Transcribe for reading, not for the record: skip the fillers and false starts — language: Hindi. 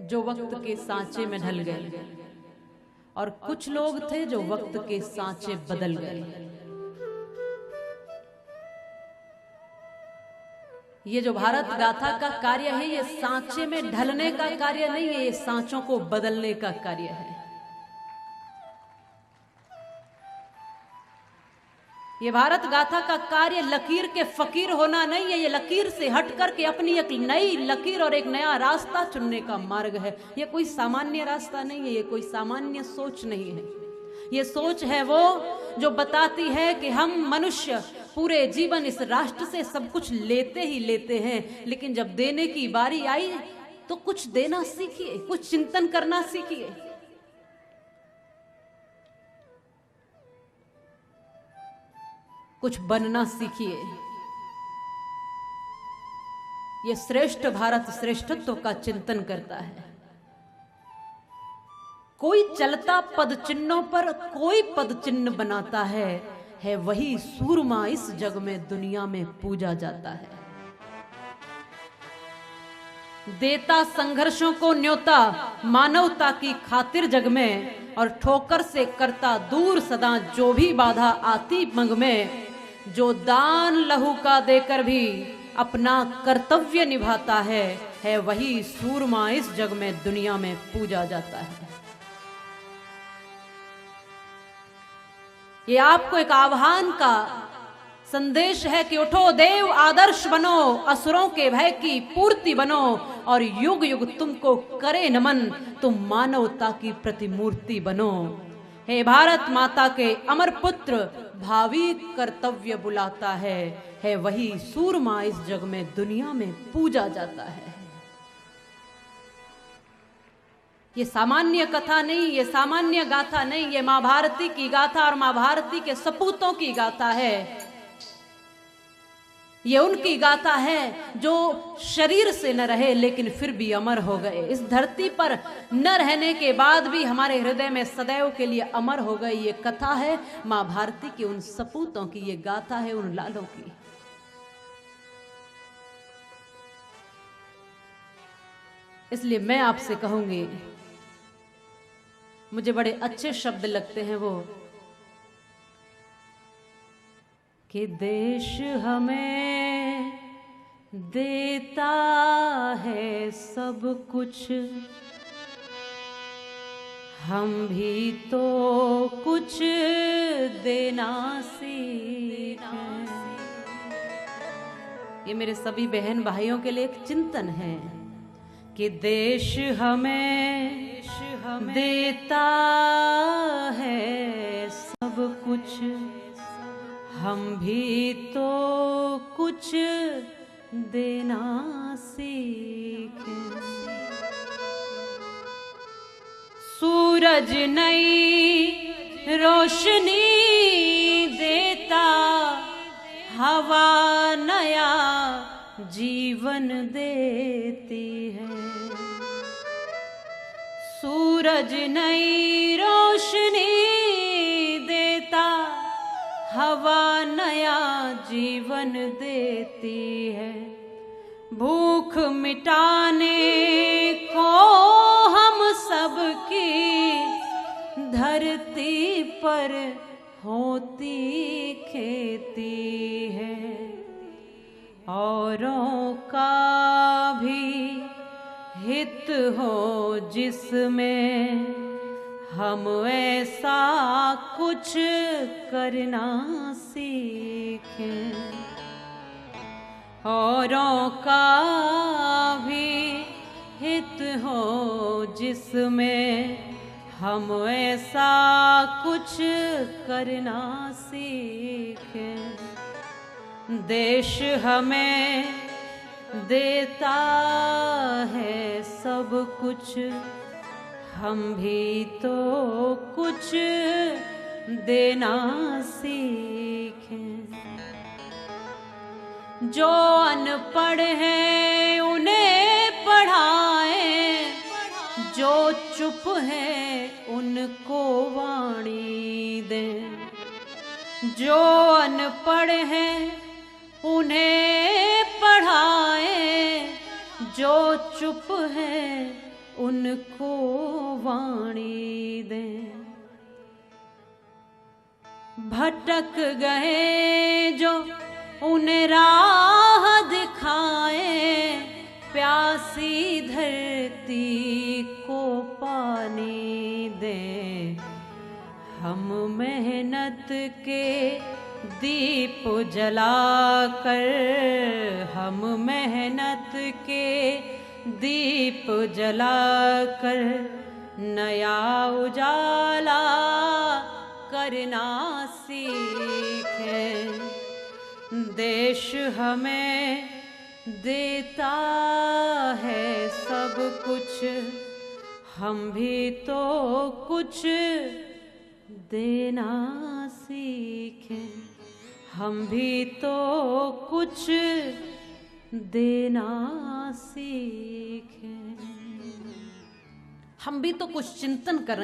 जो वक्त के सांचे में ढल गए और कुछ लोग थे जो वक्त के सांचे बदल गए। ये जो भारत गाथा का कार्य है, ये सांचे में ढलने का कार्य नहीं है, ये सांचों को बदलने का कार्य है। ये भारत गाथा का कार्य लकीर के फकीर होना नहीं है, ये लकीर से हट करके अपनी एक नई लकीर और एक नया रास्ता चुनने का मार्ग है। ये कोई सामान्य रास्ता नहीं है, ये कोई सामान्य सोच नहीं है। ये सोच है वो जो बताती है कि हम मनुष्य पूरे जीवन इस राष्ट्र से सब कुछ लेते ही लेते हैं, लेकिन जब देने की बारी आई तो कुछ देना सीखिए, कुछ चिंतन करना सीखिए। कुछ बनना सीखिए। ये श्रेष्ठ भारत श्रेष्ठत्व का चिंतन करता है। कोई चलता पद चिन्हों पर कोई पद चिन्ह बनाता है वही सूरमा इस जग में दुनिया में पूजा जाता है। देता संघर्षों को न्योता मानवता की खातिर जग में, और ठोकर से करता दूर सदा जो भी बाधा आती मंग में। जो दान लहू का देकर भी अपना कर्तव्य निभाता है वही सूरमा इस जग में दुनिया में पूजा जाता है। ये आपको एक आह्वान का संदेश है कि उठो देव आदर्श बनो, असुरों के भय की पूर्ति बनो, और युग युग तुमको करे नमन, तुम मानवता की प्रतिमूर्ति बनो। हे भारत माता के अमर पुत्र, भावी कर्तव्य बुलाता है वही सूरमा इस जग में दुनिया में पूजा जाता है। ये सामान्य कथा नहीं, ये सामान्य गाथा नहीं, ये मां भारती की गाथा और मां भारती के सपूतों की गाथा है। ये उनकी गाथा है जो शरीर से न रहे लेकिन फिर भी अमर हो गए। इस धरती पर न रहने के बाद भी हमारे हृदय में सदैव के लिए अमर हो गई। ये कथा है मां भारती की उन सपूतों की, ये गाथा है उन लालों की। इसलिए मैं आपसे कहूंगी, मुझे बड़े अच्छे शब्द लगते हैं वो कि देश हमें देता है सब कुछ, हम भी तो कुछ देना सीखें। ये मेरे सभी बहन भाइयों के लिए एक चिंतन है कि देश हमें देता है सब कुछ, हम भी तो कुछ देना सीखें। सूरज नई रोशनी देता, हवा नया जीवन देती है। सूरज नई रोशनी देता, हवा नया जीवन देती है। भूख मिटाने को हम सबकी धरती पर होती खेती है। औरों का भी हित हो जिसमें, हम ऐसा कुछ करना सीखें। औरों का भी हित हो जिसमें, हम ऐसा कुछ करना सीखें। देश हमें देता है सब कुछ, हम भी तो कुछ देना सीखें। जो अनपढ़ हैं उन्हें पढ़ाएं, जो चुप हैं उनको वाणी दें। जो अनपढ़ हैं उन्हें पढ़ाएं, जो चुप हैं उनको वाणी दें। भटक गए जो उन्हें राह दिखाए, प्यासी धरती को पानी दें। हम मेहनत के दीप जलाकर, हम मेहनत के दीप जलाकर नया उजाला करना सीखें। देश हमें देता है सब कुछ, हम भी तो कुछ देना सीखें। हम भी तो कुछ देना सीखें। हम भी तो कुछ चिंतन कर